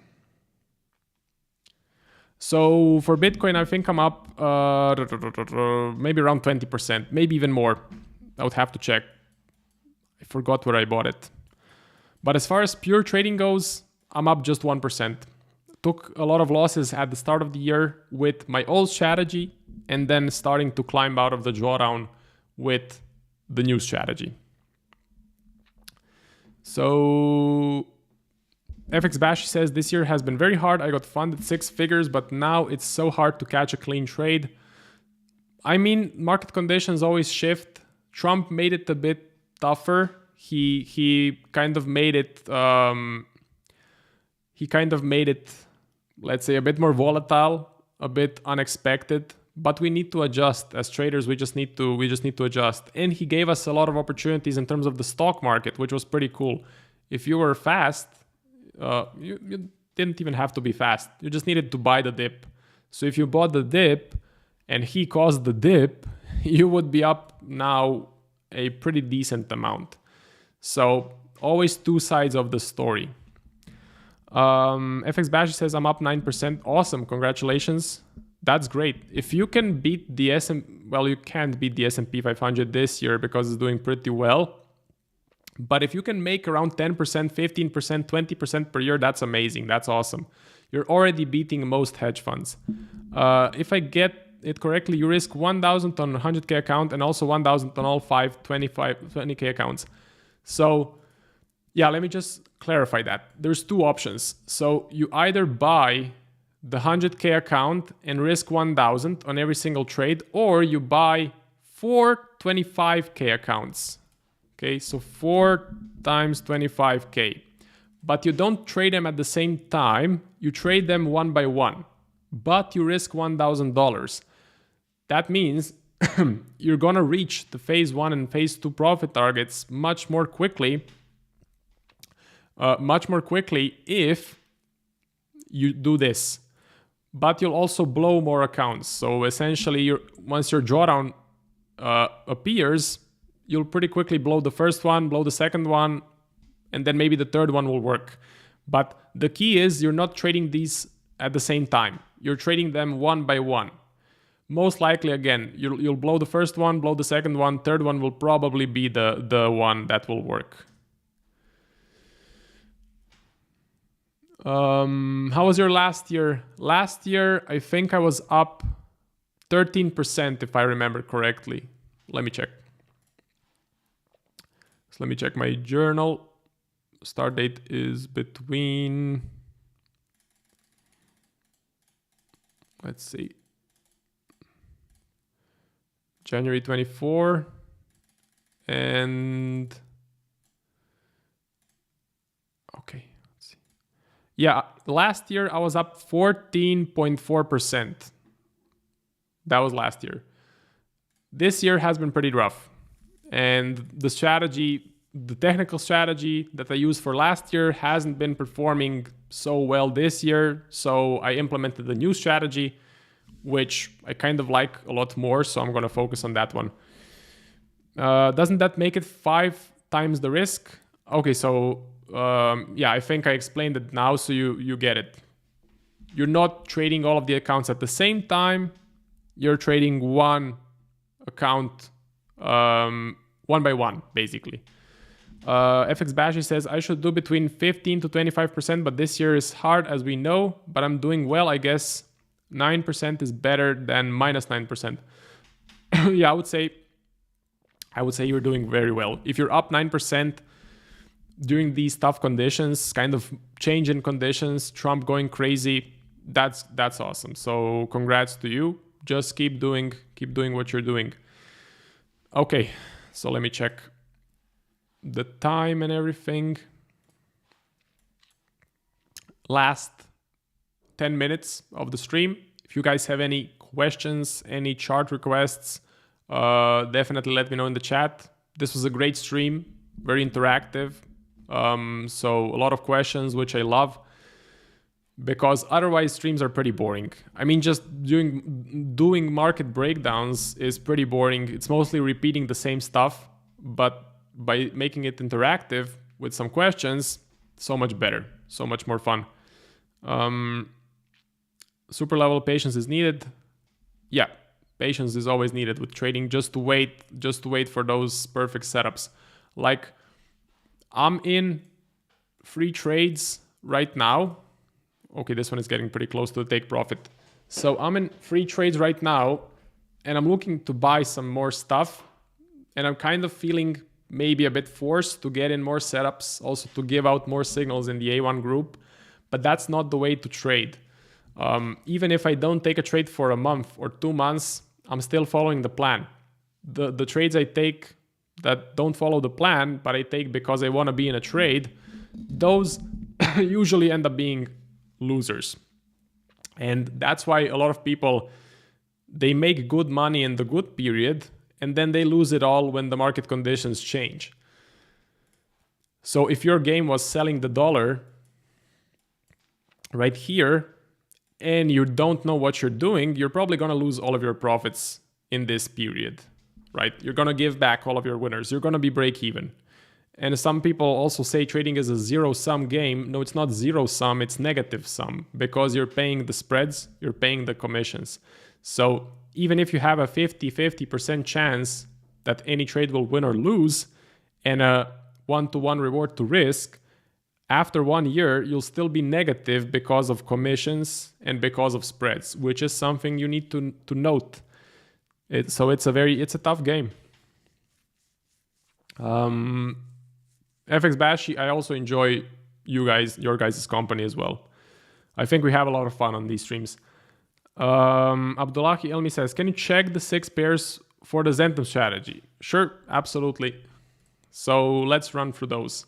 So for Bitcoin, I think I'm up maybe around 20%, maybe even more. I would have to check. I forgot where I bought it. But as far as pure trading goes, I'm up just 1%. Took a lot of losses at the start of the year with my old strategy and then starting to climb out of the drawdown with the new strategy. So FX Bash says this year has been very hard. I got funded 6 figures, but now it's so hard to catch a clean trade. I mean, market conditions always shift. Trump made it a bit tougher. He kind of made it. Let's say, a bit more volatile, a bit unexpected. But we need to adjust as traders. We just need to adjust. And he gave us a lot of opportunities in terms of the stock market, which was pretty cool. If you were fast, you didn't even have to be fast. You just needed to buy the dip. So if you bought the dip and he caused the dip, you would be up now a pretty decent amount. So always two sides of the story. FX Bash says I'm up 9%. Awesome, congratulations. That's great. If you can beat the well, you can't beat the S&P 500 this year because it's doing pretty well. But if you can make around 10%, 15%, 20% per year, that's amazing. That's awesome. You're already beating most hedge funds. If I get it correctly, you risk 1,000 on 100K account and also 1,000 on all 20K accounts. So yeah, let me just clarify that. There's two options. So you either buy the 100K account and risk 1,000 on every single trade, or you buy 4 25K accounts. Okay, so 4 times 25K. But you don't trade them at the same time. You trade them one by one, but you risk $1,000. That means you're gonna reach the phase 1 and phase 2 profit targets much more quickly if you do this. But you'll also blow more accounts. So essentially, once your drawdown appears, you'll pretty quickly blow the first one, blow the second one, and then maybe the third one will work. But the key is you're not trading these at the same time. You're trading them one by one. Most likely, again, you'll blow the first one, blow the second one, third one will probably be the one that will work. How was your last year? Last year, I think I was up 13% if I remember correctly. Let me check. So let me check my journal. Start date is between, let's see, January 24 and, okay, let's see. Yeah, last year I was up 14.4%. That was last year. This year has been pretty rough. And the technical strategy that I used for last year hasn't been performing so well this year. So I implemented a new strategy, which I kind of like a lot more. So I'm going to focus on that one. Doesn't that make it 5 times the risk? Okay, so yeah, I think I explained it now so you get it. You're not trading all of the accounts at the same time. You're trading one account one by one, basically. FX Bashi says, I should do between 15 to 25%, but this year is hard as we know, but I'm doing well. I guess 9% is better than minus 9%. Yeah, I would say you're doing very well. If you're up 9% during these tough conditions, kind of change in conditions, Trump going crazy, that's awesome. So congrats to you. Just keep doing what you're doing. Okay, so let me check the time and everything. Last 10 minutes of the stream. If you guys have any questions, any chart requests, definitely let me know in the chat. This was a great stream, very interactive. So a lot of questions, which I love, because otherwise streams are pretty boring. I mean, just doing market breakdowns is pretty boring. It's mostly repeating the same stuff, but by making it interactive with some questions, so much better, so much more fun. Super level patience is needed. Yeah, patience is always needed with trading. Just to wait for those perfect setups. Like, I'm in free trades right now. Okay, this one is getting pretty close to the take profit. So I'm in free trades right now, and I'm looking to buy some more stuff, and I'm kind of feeling maybe a bit forced to get in more setups, also to give out more signals in the A1 group, but that's not the way to trade. Even if I don't take a trade for a month or 2 months, I'm still following the plan. The trades I take that don't follow the plan, but I take because I want to be in a trade, those usually end up being losers. And that's why a lot of people, they make good money in the good period, and then they lose it all when the market conditions change. So if your game was selling the dollar right here, and you don't know what you're doing, you're probably going to lose all of your profits in this period, right? You're going to give back all of your winners. You're going to be break even. And some people also say trading is a zero-sum game. No, it's not zero-sum, it's negative-sum, because you're paying the spreads, you're paying the commissions. So even if you have a 50% chance that any trade will win or lose, and a one-to-one reward to risk, after 1 year, you'll still be negative because of commissions and because of spreads, which is something you need to note. So it's a tough game. FX Bashi, I also enjoy your guys' company as well. I think we have a lot of fun on these streams. Abdullahi Elmi says, can you check the 6 pairs for the Zentum strategy? Sure, absolutely. So let's run through those.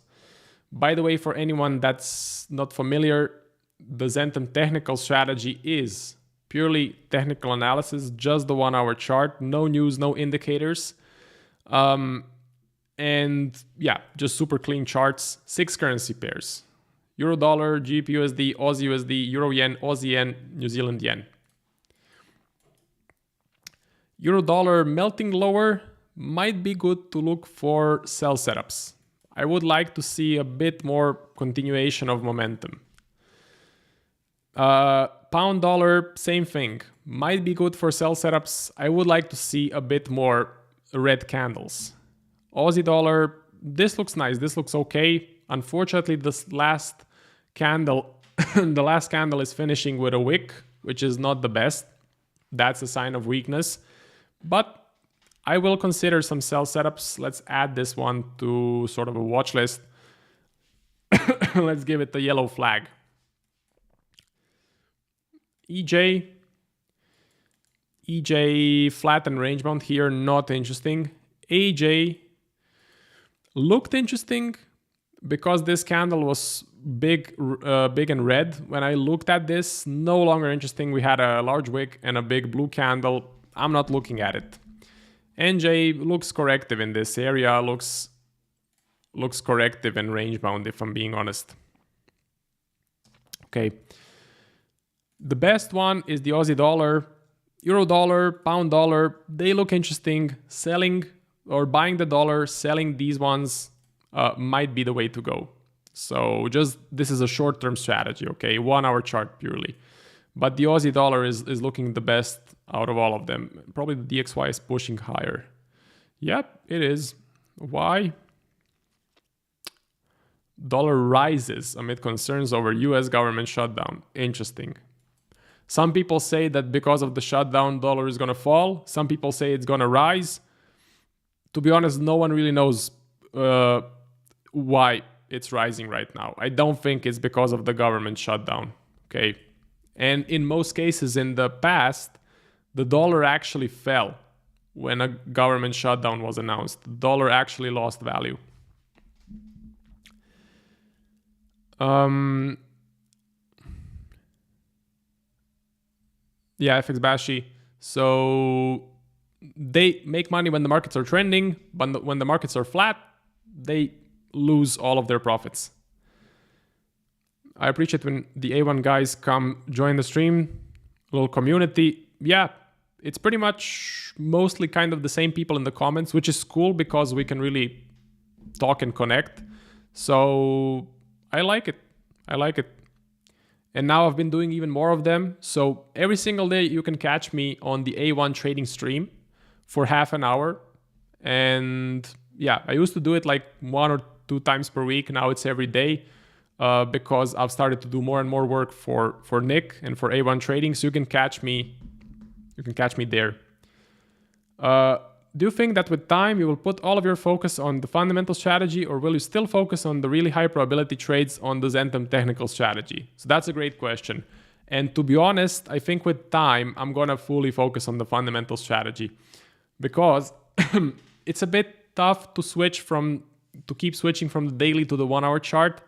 By the way, for anyone that's not familiar, the Zentum technical strategy is purely technical analysis, just the 1 hour chart, no news, no indicators. And yeah, just super clean charts, 6 currency pairs: Euro dollar, GBP USD, Aussie USD, Euro yen, Aussie yen, New Zealand yen. Euro dollar melting lower might be good to look for sell setups. I would like to see a bit more continuation of momentum. Pound dollar, same thing. Might be good for sell setups. I would like to see a bit more red candles. Aussie dollar, this looks nice. This looks okay. Unfortunately, this last candle, the last candle is finishing with a wick, which is not the best. That's a sign of weakness. But I will consider some sell setups. Let's add this one to sort of a watch list. Let's give it the yellow flag. EJ flat and range bound here, not interesting. AJ looked interesting because this candle was big and red. When I looked at this, no longer interesting. We had a large wick and a big blue candle. I'm not looking at it. NJ looks corrective in this area, looks corrective and range bound, if I'm being honest. Okay. The best one is the Aussie dollar, Euro dollar, pound dollar. They look interesting. Selling or buying the dollar, selling these ones might be the way to go. So this is a short-term strategy, okay? 1 hour chart purely. But the Aussie dollar is looking the best out of all of them. Probably the DXY is pushing higher. Yep, it is. Why? Dollar rises amid concerns over US government shutdown. Interesting. Some people say that because of the shutdown, dollar is going to fall. Some people say it's going to rise. To be honest, no one really knows why it's rising right now. I don't think it's because of the government shutdown. Okay. And in most cases in the past, the dollar actually fell when a government shutdown was announced. The dollar actually lost value. Yeah, FX Bashi. So they make money when the markets are trending, but when the markets are flat, they lose all of their profits. I appreciate when the A1 guys come join the stream, little community. Yeah, it's pretty much mostly kind of the same people in the comments, which is cool because we can really talk and connect. So I like it. I like it. And now I've been doing even more of them. So every single day you can catch me on the A1 trading stream for half an hour. And yeah, I used to do it like 1 or 2 times per week. Now it's every day because I've started to do more and more work for Nick and for A1 trading. So you can catch me there. Do you think that with time you will put all of your focus on the fundamental strategy, or will you still focus on the really high probability trades on the Zentum technical strategy? So that's a great question. And to be honest, I think with time, I'm going to fully focus on the fundamental strategy because it's a bit tough to keep switching from the daily to the 1 hour chart.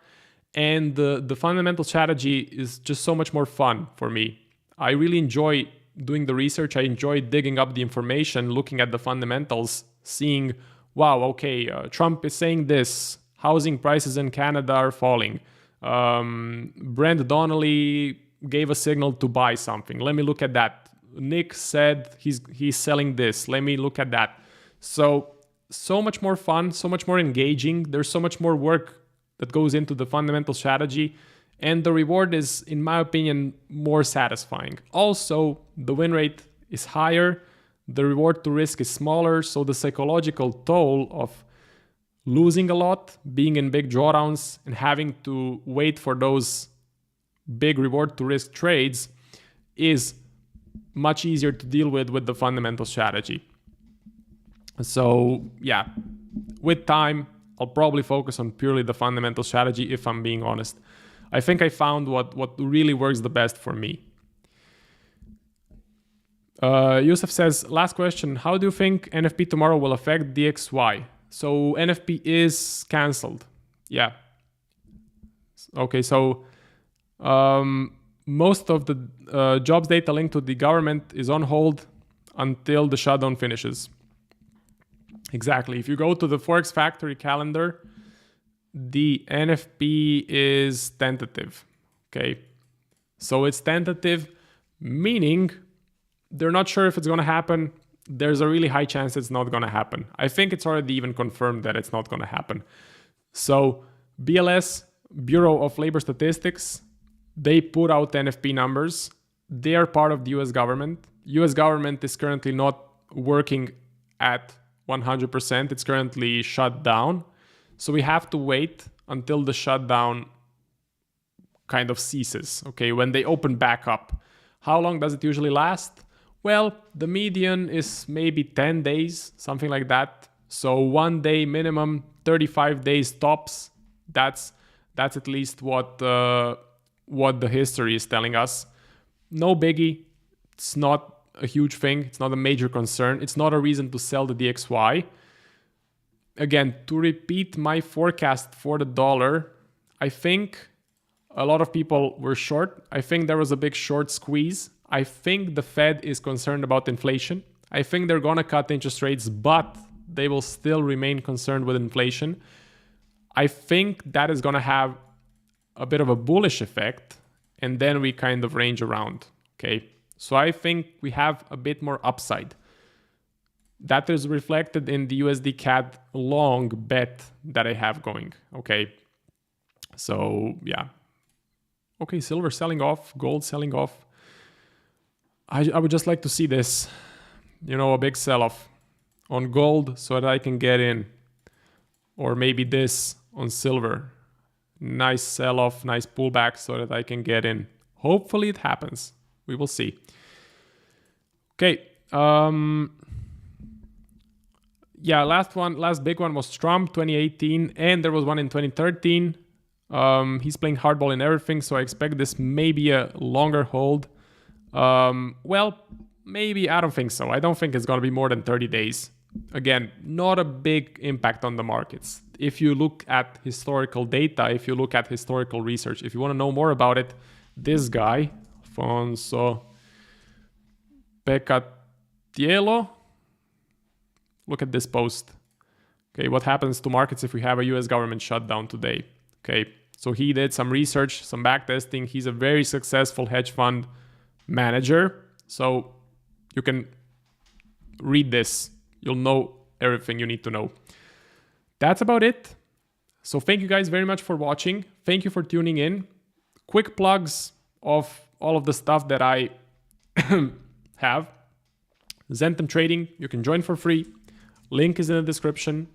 And the fundamental strategy is just so much more fun for me. I really enjoy doing the research. I enjoy digging up the information, looking at the fundamentals, seeing, wow, okay, Trump is saying this, housing prices in Canada are falling. Brent Donnelly gave a signal to buy something. Let me look at that. Nick said he's selling this. Let me look at that. So so much more fun, so much more engaging. There's so much more work that goes into the fundamental strategy, and the reward is, in my opinion, more satisfying. Also, the win rate is higher, the reward to risk is smaller, so the psychological toll of losing a lot, being in big drawdowns, and having to wait for those big reward to risk trades is much easier to deal with the fundamental strategy. So yeah, with time, I'll probably focus on purely the fundamental strategy if I'm being honest. I think I found what really works the best for me. Yusuf says, last question, how do you think NFP tomorrow will affect DXY? So NFP is cancelled. Yeah. Okay, so most of the jobs data linked to the government is on hold until the shutdown finishes. Exactly. If you go to the Forex Factory calendar, the NFP is tentative. Okay. So it's tentative, meaning they're not sure if it's going to happen. There's a really high chance it's not going to happen. I think it's already even confirmed that it's not going to happen. So BLS, Bureau of Labor Statistics, they put out NFP numbers. They are part of the US government. US government is currently not working at 100%. It's currently shut down. So we have to wait until the shutdown kind of ceases, okay, when they open back up. How long does it usually last? Well, the median is maybe 10 days, something like that. So 1 day minimum, 35 days tops. That's at least what the history is telling us. No biggie. It's not a huge thing. It's not a major concern. It's not a reason to sell the DXY. Again, to repeat my forecast for the dollar, I think a lot of people were short. I think there was a big short squeeze. I think the Fed is concerned about inflation. I think they're going to cut interest rates, but they will still remain concerned with inflation. I think that is going to have a bit of a bullish effect, and then we kind of range around, okay? So I think we have a bit more upside. That is reflected in the USD CAD long bet that I have going, okay? So yeah. Okay, silver selling off, gold selling off. I would just like to see this, a big sell-off on gold so that I can get in. Or maybe this on silver. Nice sell-off, nice pullback so that I can get in. Hopefully it happens. We will see. Okay. Yeah, last big one was Trump 2018, and there was one in 2013. He's playing hardball in everything, so I expect this may be a longer hold. Well, maybe, I don't think so. I don't think it's going to be more than 30 days. Again, not a big impact on the markets. If you look at historical data, if you look at historical research, if you want to know more about it, this guy, Alfonso Pecatiello, look at this post. Okay, what happens to markets if we have a US government shutdown today? Okay, so he did some research, some backtesting. He's a very successful hedge fund manager. So you can read this. You'll know everything you need to know. That's about it. So thank you guys very much for watching. Thank you for tuning in. Quick plugs of all of the stuff that I have. Zentum Trading, you can join for free. Link is in the description.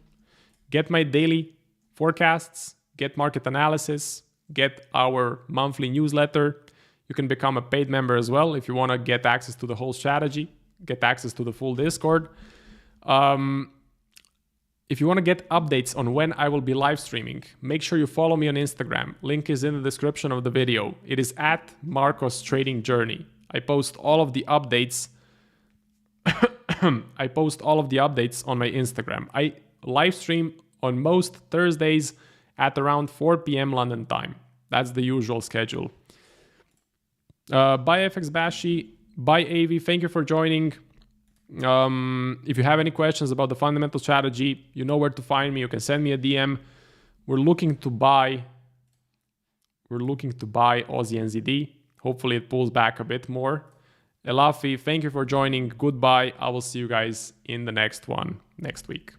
Get my daily forecasts, get market analysis, get our monthly newsletter. You can become a paid member as well if you want to get access to the whole strategy, get access to the full Discord. If you want to get updates on when I will be live streaming, make sure you follow me on Instagram. Link is in the description of the video. It is at Marcos Trading Journey. I post all of the updates. I post all of the updates on my Instagram. I live stream on most Thursdays at around 4 p.m. London time. That's the usual schedule. Bye FX Bashi. Bye AV. Thank you for joining. If you have any questions about the fundamental strategy, you know where to find me. You can send me a DM. We're looking to buy Aussie NZD. Hopefully it pulls back a bit more. Elafi, thank you for joining. Goodbye. I will see you guys in the next one next week.